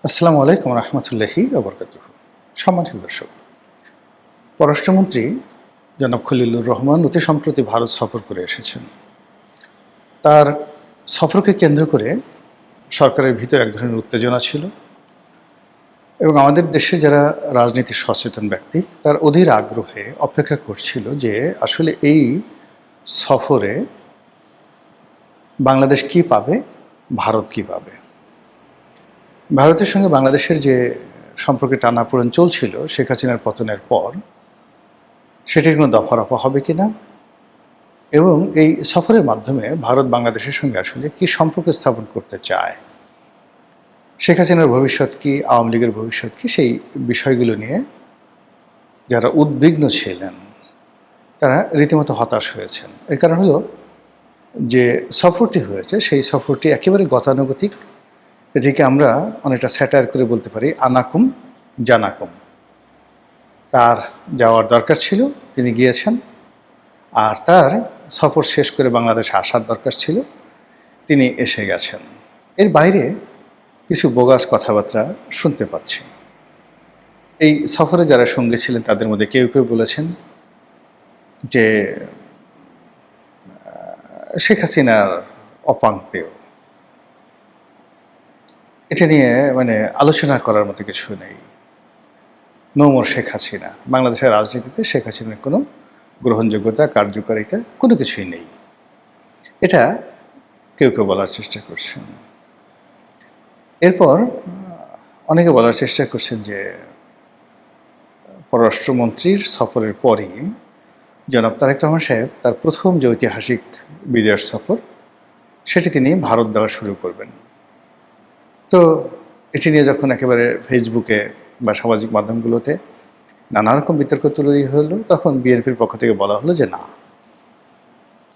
আসসালামু আলাইকুম রহমতুল্লাহি ওবরকাতুহ। সম্মানিত দর্শক, পররাষ্ট্রমন্ত্রী জনাব খলিলুর রহমান অতি সম্প্রতি ভারত সফর করে এসেছেন। তার সফরকে কেন্দ্র করে সরকারের ভিতরে এক ধরনের উত্তেজনা ছিল এবং আমাদের দেশে যারা রাজনীতি সচেতন ব্যক্তি তার অধীর আগ্রহে অপেক্ষা করছিল যে আসলে এই সফরে বাংলাদেশ কি পাবে, ভারত কি পাবে। ভারতের সঙ্গে বাংলাদেশের যে সম্পর্কে টানাপোড়েন চলছিল শেখ হাসিনার পতনের পর, সেটির কোনো দফারফা হবে কিনা এবং এই সফরের মাধ্যমে ভারত বাংলাদেশের সঙ্গে আসলে কি সম্পর্ক স্থাপন করতে চায়, শেখ হাসিনার ভবিষ্যৎ কি, আওয়ামী লীগের ভবিষ্যৎ কি, সেই বিষয়গুলো নিয়ে যারা উদ্বিগ্ন ছিলেন তারা রীতিমতো হতাশ হয়েছেন। এর কারণ হলো যে সফরটি হয়েছে সেই সফরটি একেবারে গতানুগতিক। এটিকে আমরা অনেকটা স্যাটায়ার করে বলতে পারি আনাকুম জানাকুম। তার যাওয়ার দরকার ছিল, তিনি গিয়েছেন। আর তার সফর শেষ করে বাংলাদেশে আসার দরকার ছিল, তিনি এসে গেছেন। এর বাইরে কিছু বোগাস কথাবার্তা শুনতে পাচ্ছি। এই সফরে যারা সঙ্গে ছিলেন তাদের মধ্যে কেউ কেউ বলেছেন যে শেখ হাসিনার অপাঙ্ক্তেয়। এটা নিয়ে আলোচনা করার মতো কিছু নেই। No more Sheikh Hasina. বাংলাদেশের রাজনীতিতে শেখ হাসিনার কোনো গ্রহণযোগ্যতা, কার্যকারিতা কোনো কিছুই নেই। এটা কেউ কেউ বলার চেষ্টা করছেন। এরপর অনেকে বলার চেষ্টা করছেন যে পররাষ্ট্রমন্ত্রীর সফরের পরই জনাব তারেক রহমান সাহেব তার প্রথম যে ঐতিহাসিক বিদেশ সফর সেটি তিনি ভারত দ্বারা শুরু করবেন। তো এটি নিয়ে যখন একেবারে ফেসবুকে বা সামাজিক মাধ্যমগুলোতে নানা রকম বিতর্ক তৈরি হলো, তখন বিএনপির পক্ষ থেকে বলা হলো যে না,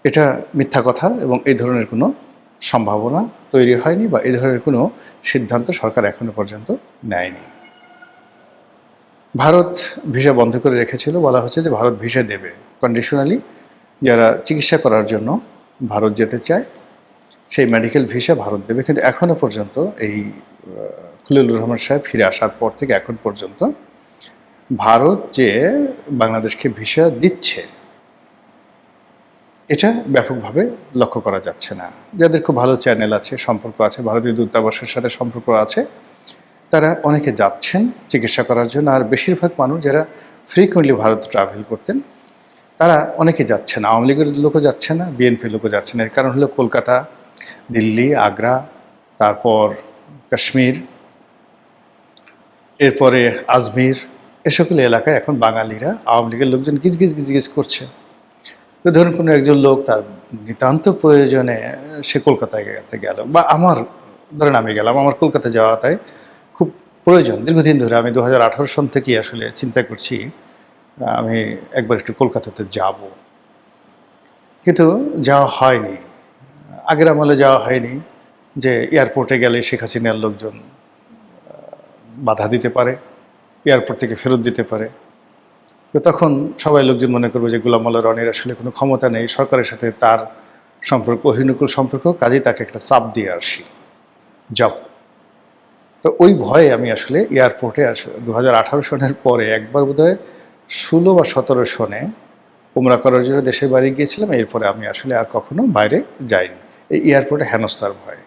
এটা মিথ্যা কথা এবং এই ধরনের কোনো সম্ভাবনা তৈরি হয়নি বা এই ধরনের কোনো সিদ্ধান্ত সরকার এখনো পর্যন্ত নেয়নি। ভারত ভিসা বন্ধ করে রেখেছিল, বলা হচ্ছে যে ভারত ভিসা দেবে কন্ডিশনালি। যারা চিকিৎসা করার জন্য ভারত যেতে চায় সেই মেডিকেল ভিসা ভারত দেবে, কিন্তু এখনও পর্যন্ত এই খলিলুর রহমান সাহেব ফিরে আসার পর থেকে এখন পর্যন্ত ভারত যে বাংলাদেশকে ভিসা দিচ্ছে এটা ব্যাপকভাবে লক্ষ্য করা যাচ্ছে না। যাদের খুব ভালো চ্যানেল আছে, সম্পর্ক আছে, ভারতীয় দূতাবাসের সাথে সম্পর্ক আছে, তারা অনেকে যাচ্ছেন চিকিৎসা করার জন্য। আর বেশিরভাগ মানুষ যারা ফ্রিকুয়েন্টলি ভারত ট্রাভেল করতেন তারা অনেকে যাচ্ছে না। আওয়ামী লীগের লোকও যাচ্ছে না, বিএনপির লোকও যাচ্ছে না। এর কারণ হলো কলকাতা, দিল্লি, আগ্রা, তারপর কাশ্মীর, এরপরে আজমির, এ সকল এলাকায় এখন বাঙালিরা, আওয়ামী লীগের লোকজন গিজ করছে। তো ধরুন কোনো একজন লোক তার নিতান্ত প্রয়োজনে সে কলকাতায় গেল, বা আমার ধরেন আমি গেলাম, আমার কলকাতা যাওয়াটাই খুব প্রয়োজন। দীর্ঘদিন ধরে আমি 2018 সন থেকেই আসলে চিন্তা করছি আমি একবার একটু কলকাতাতে যাব, কিন্তু যাওয়া হয়নি। আগের আমলে যাওয়া হয়নি যে এয়ারপোর্টে গেলে শেখ হাসিনার লোকজন বাধা দিতে পারে, এয়ারপোর্ট থেকে ফেরত দিতে পারে। তো তখন সবাই লোকজন মনে করবে যে গোলাম মোল্লা রনির আসলে কোনো ক্ষমতা নেই, সরকারের সাথে তার সম্পর্ক অহিনুকূল সম্পর্ক, কাজেই তাকে একটা চাপ দিয়ে আসি, যাও। তো ওই ভয়ে আমি আসলে এয়ারপোর্টে 2018 সনের পরে একবার বোধহয় 16 বা 17 সনে উমরা করার জন্য দেশের বাড়ি গিয়েছিলাম। এরপরে আমি আসলে আর কখনো বাইরে যাইনি, এই এয়ারপোর্টে হেনস্থার ভয়ে।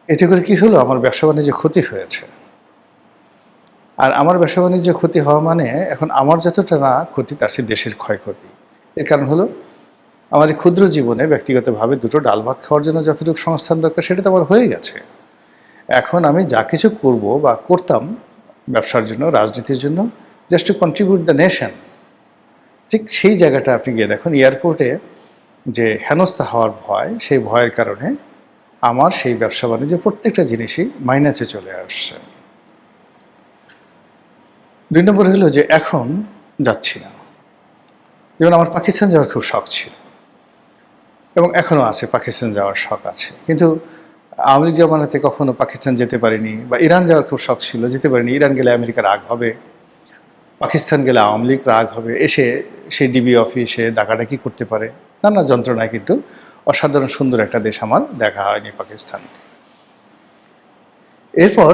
এতে করে কী হলো, আমার ব্যবসা বাণিজ্য ক্ষতি হয়েছে। আর আমার ব্যবসা বাণিজ্য ক্ষতি হওয়া মানে এখন আমার যতটা না ক্ষতি, তার সে দেশের ক্ষয়ক্ষতি। এর কারণ হলো আমার এই ক্ষুদ্র জীবনে ব্যক্তিগতভাবে দুটো ডাল ভাত খাওয়ার জন্য যতটুকু সংস্থান দরকার সেটা তো আমার হয়ে গেছে। এখন আমি যা কিছু করব বা করতাম ব্যবসার জন্য, রাজনীতির জন্য, just two contribute the nation, ঠিক সেই জায়গাটা আপনি গিয়ে দেখুন এয়ারপোর্টে যে হেনস্থা হওয়ার ভয়, সেই ভয়ের কারণে আমার সেই ব্যবসা বাণিজ্য প্রত্যেকটা জিনিসই মাইনাসে চলে আসছে। 2 নম্বর হলো যে এখন যাচ্ছি না। যেমন আমার পাকিস্তান যাওয়ার খুব শখ ছিল এবং এখনও আছে, পাকিস্তান যাওয়ার শখ আছে, কিন্তু আওয়ামী লীগ জমানাতে কখনো পাকিস্তান যেতে পারিনি। বা ইরান যাওয়ার খুব শখ ছিল, যেতে পারিনি। ইরান গেলে আমেরিকা রাগ হবে, পাকিস্তান গেলে আওয়ামী লীগ রাগ হবে, এসে সেই ডিবি অফিসে ডাকাডাকি করতে পারে, নানা যন্ত্রণায়। কিন্তু অসাধারণ সুন্দর একটা দেশ আমার দেখা হয়নি পাকিস্তান। এরপর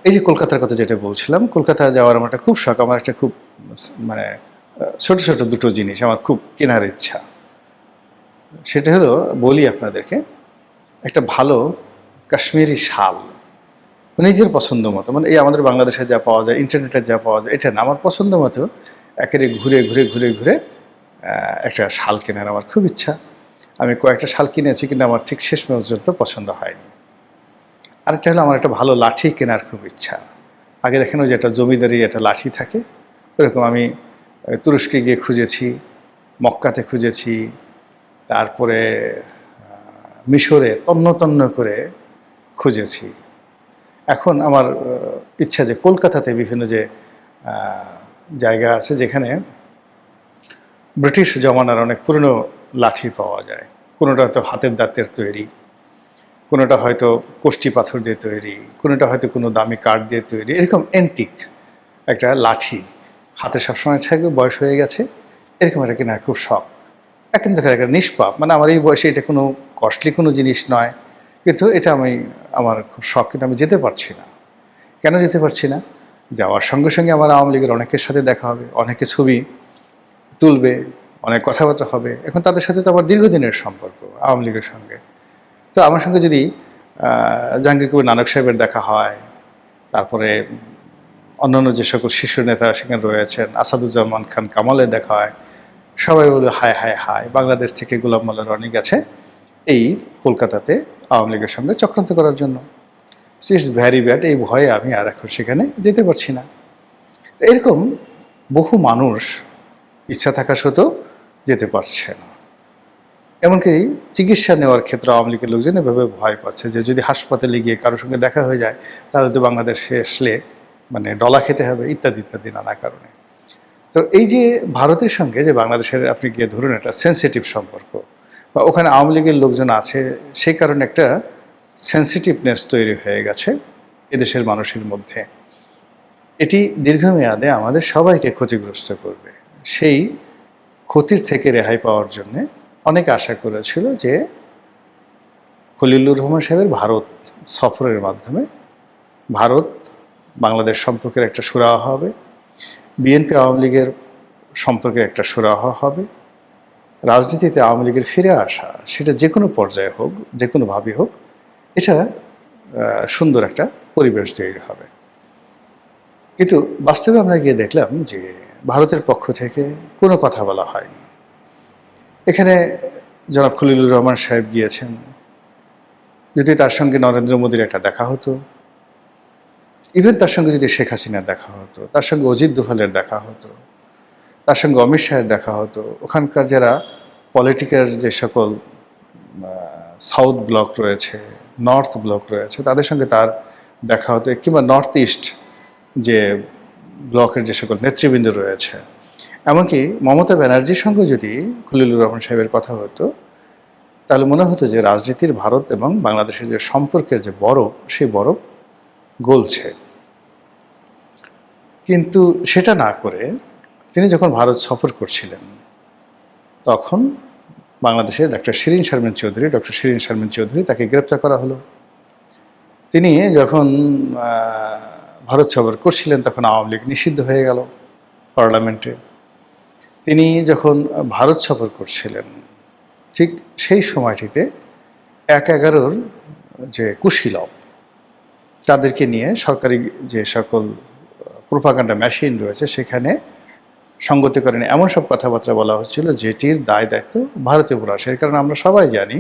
এই যে কলকাতার কথা যেটা বলছিলাম, কলকাতা যাওয়ার আমার একটা খুব শখ। আমার একটা খুব মানে ছোট, ছোট দুটো জিনিস আমার খুব কেনার ইচ্ছা। সেটা হলো বলি আপনাদেরকে, একটা ভালো কাশ্মীরি শাল। নিজের পছন্দ মতো, মানে এই আমাদের বাংলাদেশে যা পাওয়া যায়, ইন্টারনেটে যা পাওয়া যায়, এটা না, আমার পছন্দ মতো একেবারে ঘুরে ঘুরে ঘুরে ঘুরে একটা শাল কেনার আমার খুব ইচ্ছা। আমি কয়েকটা শাল কিনেছি, কিন্তু আমার ঠিক শেষ পর্যন্ত পছন্দ হয়নি। আরেকটা হলো আমার একটা ভালো লাঠি কেনার খুব ইচ্ছা। আগে দেখেন ওই যে একটা জমিদারি একটা লাঠি থাকে, ওরকম আমি তুরস্কে গিয়ে খুঁজেছি, মক্কাতে খুঁজেছি, তারপরে মিশরে তন্ন তন্ন করে খুঁজেছি। এখন আমার ইচ্ছা যে কলকাতাতে বিভিন্ন যে জায়গা আছে যেখানে ব্রিটিশ জমানার অনেক পুরনো লাঠি পাওয়া যায়। কোনোটা হয়তো হাতের দাঁতের তৈরি, কোনোটা হয়তো কোষ্ঠী পাথর দিয়ে তৈরি, কোনোটা হয়তো কোনো দামি কাঠ দিয়ে তৈরি, এরকম অ্যান্টিক একটা লাঠি হাতে সবসময় থাকবে, বয়স হয়ে গেছে, এরকম একটা কেনার খুব শখ। এখন দেখা একটা নিষ্পাপ, মানে আমার এই বয়সে এটা কোনো কস্টলি কোনো জিনিস নয়, কিন্তু এটা আমার খুব শখ, কিন্তু আমি যেতে পারছি না। কেন যেতে পারছি না? যাওয়ার সঙ্গে সঙ্গে আমার আওয়ামী লীগের অনেকের সাথে দেখা হবে, অনেকে ছবি তুলবে, অনেক কথাবার্তা হবে। এখন তাদের সাথে তো আমার দীর্ঘদিনের সম্পর্ক আওয়ামী লীগের সঙ্গে। তো আমার সঙ্গে যদি জাহাঙ্গীর কবির নানক সাহেবের দেখা হয়, তারপরে অন্যান্য যে সকল শীর্ষ নেতা সেখানে রয়েছেন, আসাদুজ্জামান খান কামালের দেখা হয়, সবাই বলবে হায় হায় হায়, বাংলাদেশ থেকে গোলাম মোল্লা রনি গেছে এই কলকাতাতে আওয়ামী লীগের সঙ্গে চক্রান্ত করার জন্য। It's vary bad. এই ভয়ে আমি আর এখন সেখানে যেতে পারছি না। এরকম বহু মানুষ ইচ্ছা থাকা সত্ত্বেও যেতে পারছে না। এমনকি চিকিৎসা নেওয়ার ক্ষেত্রে আওয়ামী লীগের লোকজন এভাবে ভয় পাচ্ছে যে যদি হাসপাতালে গিয়ে কারোর সঙ্গে দেখা হয়ে যায়, তাহলে তো বাংলাদেশে আসলে মানে ডলা খেতে হবে, ইত্যাদি ইত্যাদি নানা কারণে। তো এই যে ভারতের সঙ্গে যে বাংলাদেশের আপনি গিয়ে ধরুন একটা সেন্সিটিভ সম্পর্ক, বা ওখানে আওয়ামী লীগের লোকজন আছে, সেই কারণে একটা সেন্সিটিভনেস তৈরি হয়ে গেছে এদেশের মানুষের মধ্যে। এটি দীর্ঘমেয়াদে আমাদের সবাইকে ক্ষতিগ্রস্ত করবে। সেই ক্ষতির থেকে রেহাই পাওয়ার জন্যে অনেকে আশা করেছিল যে খলিলুর রহমান সাহেবের ভারত সফরের মাধ্যমে ভারত বাংলাদেশ সম্পর্কের একটা সুরাহা হবে, বিএনপি আওয়ামী লীগের সম্পর্কে একটা সুরাহা হবে, রাজনীতিতে আওয়ামী লীগের ফিরে আসা, সেটা যে কোনো পর্যায়ে হোক, যে কোনোভাবেই হোক, এটা সুন্দর একটা পরিবেশ তৈরি হবে। কিন্তু বাস্তবে আমরা গিয়ে দেখলাম যে ভারতের পক্ষ থেকে কোনো কথা বলা হয়নি। এখানে জনাব খলিলুর রহমান সাহেব গিয়েছেন, যদি তার সঙ্গে নরেন্দ্র মোদীর একটা দেখা হতো, ইভেন তার সঙ্গে যদি শেখ হাসিনার দেখা হতো, তার সঙ্গে অজিত দোভালের দেখা হতো, তার সঙ্গে অমিত শাহের দেখা হতো, ওখানকার যারা পলিটিক্যাল যে সকল সাউথ ব্লক রয়েছে, নর্থ ব্লক রয়েছে, তাদের সঙ্গে তার দেখা হতো, কিংবা নর্থ ইস্ট যে ব্লকের যে সকল নেতৃবৃন্দ রয়েছে, এমনকি মমতা ব্যানার্জির সঙ্গে যদি খলিলুর রহমান সাহেবের কথা হতো, তাহলে মনে হতো যে রাজনীতির ভারত এবং বাংলাদেশের যে সম্পর্কের যে বরফ, সেই বরফ গলছে। কিন্তু সেটা না করে তিনি যখন ভারত সফর করছিলেন, তখন বাংলাদেশের ডক্টর শিরীন শারমিন চৌধুরী তাকে গ্রেপ্তার করা হলো। তিনি যখন ভারত সফর করছিলেন, তখন আওয়ামী লীগ নিষিদ্ধ হয়ে গেল পার্লামেন্টে। তিনি যখন ভারত সফর করছিলেন, ঠিক সেই সময়টিতে ১/১১ যে কুশীলব, তাদেরকে নিয়ে সরকারি যে সকল প্রোপাগান্ডা মেশিন রয়েছে সেখানে সঙ্গতি করেন এমন সব কথাবার্তা বলা হচ্ছিল যেটির দায় দায়িত্ব ভারতের উপর আসে। এর কারণে আমরা সবাই জানি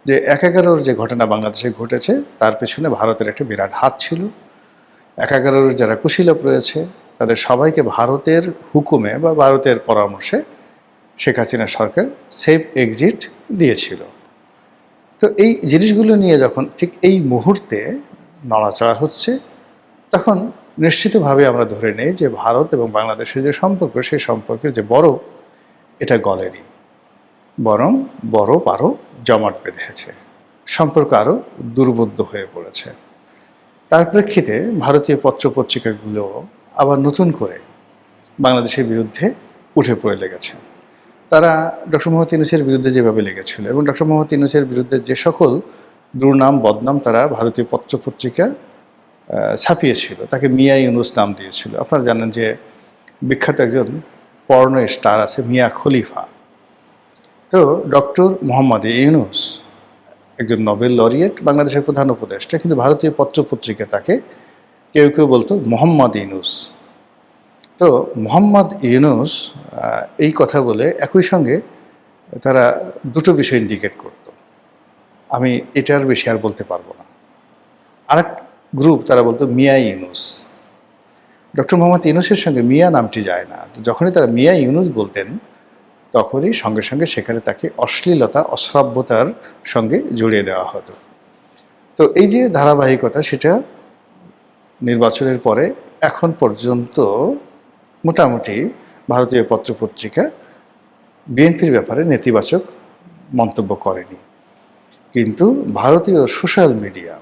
যে ১/১১ যে ঘটনা বাংলাদেশে ঘটেছে, তার পেছনে ভারতের একটা বিরাট হাত ছিল। ১/১১ যারা কুশীলব রয়েছে, তাদের সবাইকে ভারতের হুকুমে বা ভারতের পরামর্শে শেখ হাসিনা সরকার সেফ এক্সিট দিয়েছিল। তো এই জিনিসগুলো নিয়ে যখন ঠিক এই মুহূর্তে নড়াচড়া হচ্ছে, তখন নিশ্চিতভাবে আমরা ধরে নেই যে ভারত এবং বাংলাদেশের যে সম্পর্ক, সেই সম্পর্কের যে বরফ, এটা গলেনি, বরং বরফ আরও জমাট বেঁধেছে, সম্পর্ক আরও দুর্বোধ্য হয়ে পড়েছে। তার প্রেক্ষিতে ভারতীয় পত্রপত্রিকাগুলো আবার নতুন করে বাংলাদেশের বিরুদ্ধে উঠে পড়ে লেগেছে। তারা ডক্টর মোহাম্মদ ইউনূসের বিরুদ্ধে যেভাবে লেগেছিল, এবং ডক্টর মোহাম্মদ ইউনূসের বিরুদ্ধে যে সকল দুর্নাম বদনাম তারা ভারতীয় পত্রপত্রিকা ছাপিয়েছিল, তাকে মিয়া ইউনুস নাম দিয়েছিল। আপনারা জানেন যে বিখ্যাত একজন পর্নো স্টার আছে মিয়া খলিফা। তো ডক্টর মোহাম্মদ ইউনুস একজন নোবেল লরিয়েট, বাংলাদেশের প্রধান উপদেষ্টা, কিন্তু ভারতীয় পত্রপত্রিকা তাকে কেউ কেউ বলতো মোহাম্মদ ইউনুস। তো মোহাম্মদ ইউনুস এই কথা বলে একই সঙ্গে তারা দুটো বিষয় ইন্ডিকেট করত, আমি এটার বেশি আর বলতে পারবো না। আরেক গ্রুপ তারা বলতো মিয়া ইউনুস। ডক্টর মোহাম্মদ ইউনুসের সঙ্গে মিয়া নামটি যায় না, তো যখনই তারা মিয়া ইউনুস বলতেন তখনই সঙ্গে সঙ্গে সেখানে তাকে অশ্লীলতা, অশ্রাব্যতার সঙ্গে জড়িয়ে দেওয়া হতো। তো এই যে ধারাবাহিকতা, সেটা নির্বাচনের পরে এখন পর্যন্ত মোটামুটি ভারতীয় পত্রপত্রিকা বিএনপির ব্যাপারে নেতিবাচক মন্তব্য করেনি। কিন্তু ভারতীয় সোশ্যাল মিডিয়া,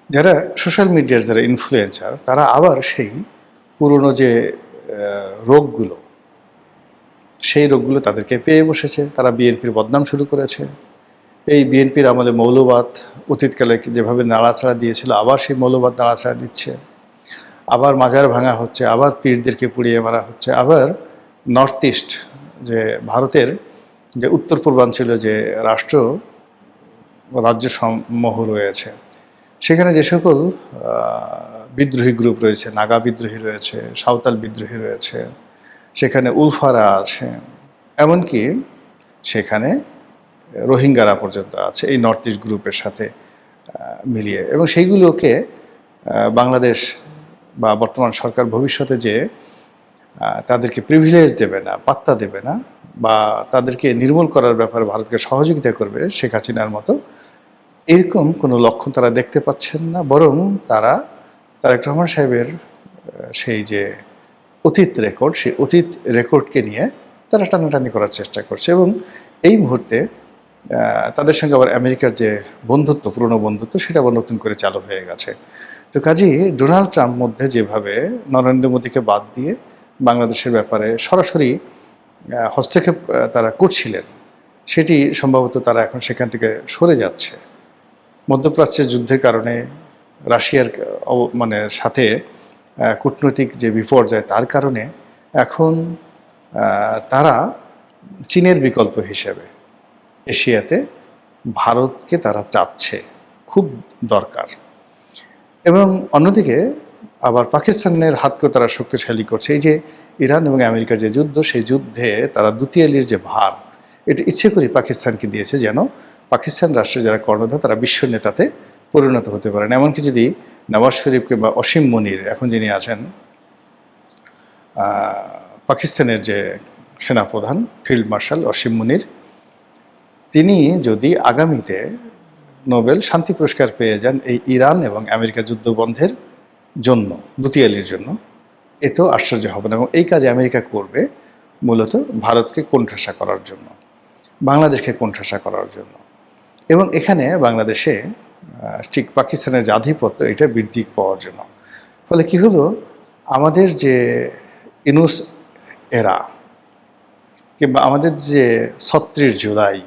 যারা সোশ্যাল মিডিয়ার যারা ইনফ্লুয়েন্সার, তারা আবার সেই পুরনো যে রোগগুলো, সেই রোগগুলো তাদেরকে পেয়ে বসেছে। তারা বিএনপির বদনাম শুরু করেছে। এই বিএনপির আমলে মৌলবাদ অতীতকালে যেভাবে নাড়াচাড়া দিয়েছিল, আবার সেই মৌলবাদ নাড়াচাড়া দিচ্ছে। আবার মাজার ভাঙা হচ্ছে, আবার পীরদেরকে পুড়িয়ে মারা হচ্ছে। আবার নর্থ ইস্ট, যে ভারতের যে উত্তর পূর্বাঞ্চলে যে রাজ্য সমূহ রয়েছে, সেখানে যে সকল বিদ্রোহী গ্রুপ রয়েছে, নাগা বিদ্রোহী রয়েছে, সাঁওতাল বিদ্রোহী রয়েছে, সেখানে উলফারা আছে, এমনকি সেখানে রোহিঙ্গারা পর্যন্ত আছে এই নর্থ ইস্ট গ্রুপের সাথে মিলিয়ে। এবং সেইগুলোকে বাংলাদেশ বা বর্তমান সরকার ভবিষ্যতে যে তাদেরকে প্রিভিলেজ দেবে না, পাত্তা দেবে না, বা তাদেরকে নির্মূল করার ব্যাপারে ভারতকে সহযোগিতা করবে শেখ হাসিনার মতো, এরকম কোনো লক্ষণ তারা দেখতে পাচ্ছেন না। বরং তারা তারেক রহমান সাহেবের সেই যে অতীত রেকর্ড, সেই অতীত রেকর্ডকে নিয়ে তারা টানাটানি করার চেষ্টা করছে। এবং এই মুহূর্তে তাদের সঙ্গে আবার আমেরিকার যে বন্ধুত্ব, পুরনো বন্ধুত্ব, সেটা আবার নতুন করে চালু হয়ে গেছে। তো কাজেই ডোনাল্ড ট্রাম্প মধ্যে যেভাবে নরেন্দ্র মোদীকে বাদ দিয়ে বাংলাদেশের ব্যাপারে সরাসরি হস্তক্ষেপ তারা করছিলেন, সেটি সম্ভবত তারা এখন সেখান থেকে সরে যাচ্ছে। মধ্যপ্রাচ্যের যুদ্ধের কারণে রাশিয়ার সাথে কূটনৈতিক যে বিপর্যয়, তার কারণে এখন তারা চীনের বিকল্প হিসেবে এশিয়াতে ভারতকে তারা চাচ্ছে, খুব দরকার। এবং অন্যদিকে আবার পাকিস্তানের হাতকে তারা শক্তিশালী করছে। এই যে ইরান এবং আমেরিকার যে যুদ্ধ, সেই যুদ্ধে তারা দ্বিতীয়ালির যে ভার, এটা ইচ্ছে করে পাকিস্তানকে দিয়েছে, যেন পাকিস্তান রাষ্ট্রের যারা কর্ণধার তারা বিশ্ব নেতাতে পরিণত হতে পারেন। এমনকি যদি নওয়াজ শরীফ কিংবা অসীম মনির, এখন যিনি আছেন পাকিস্তানের যে সেনাপ্রধান ফিল্ড মার্শাল অসীম মনির, তিনি যদি আগামীতে নোবেল শান্তি পুরস্কার পেয়ে যান এই ইরান এবং আমেরিকা যুদ্ধ বন্ধের জন্য, দ্বিতীয়ালির জন্য, এতেও আশ্চর্য হবে না। এবং এই কাজে আমেরিকা করবে মূলত ভারতকে কোণঠাসা করার জন্য, বাংলাদেশকে কোণঠাসা করার জন্য। এবং এখানে বাংলাদেশে ঠিক পাকিস্তানের যে আধিপত্য, এটা বৃদ্ধি পাওয়ার জন্য। ফলে কি হলো, আমাদের যে ইউনুস এরা, কিংবা আমাদের যে ৩৬ জুলাই,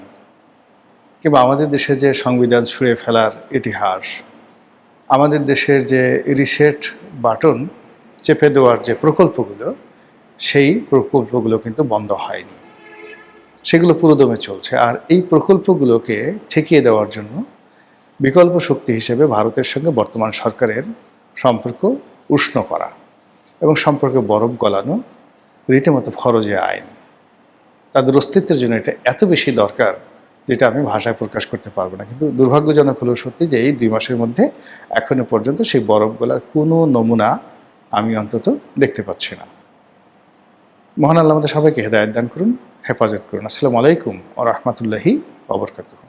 কিংবা আমাদের দেশে যে সংবিধান ছুঁড়ে ফেলার ইতিহাস, আমাদের দেশের যে রিসেট বাটন চেপে দেওয়ার যে প্রকল্পগুলো, সেই প্রকল্পগুলো কিন্তু বন্ধ হয়নি, সেগুলো পুরোদমে চলছে। আর এই প্রকল্পগুলোকে ঠেকিয়ে দেওয়ার জন্য বিকল্প শক্তি হিসেবে ভারতের সঙ্গে বর্তমান সরকারের সম্পর্ক উষ্ণ করা এবং সম্পর্কে বরফ গলানো রীতিমতো ফরজে আইন। তাদের অস্তিত্বের জন্য এটা এত বেশি দরকার, যেটা আমি ভাষায় প্রকাশ করতে পারবো না। কিন্তু দুর্ভাগ্যজনক হলো সত্যি যে এই 2 মাসের মধ্যে এখনো পর্যন্ত সেই বরফ গলার কোনো নমুনা আমি অন্তত দেখতে পাচ্ছি না। মহান আল্লাহ আমাদের সবাইকে হেদায়েত দান করুন, হেফাজত করুন। আসসালামু আলাইকুম ওয়া রাহমাতুল্লাহি ওয়া বারাকাতুহু।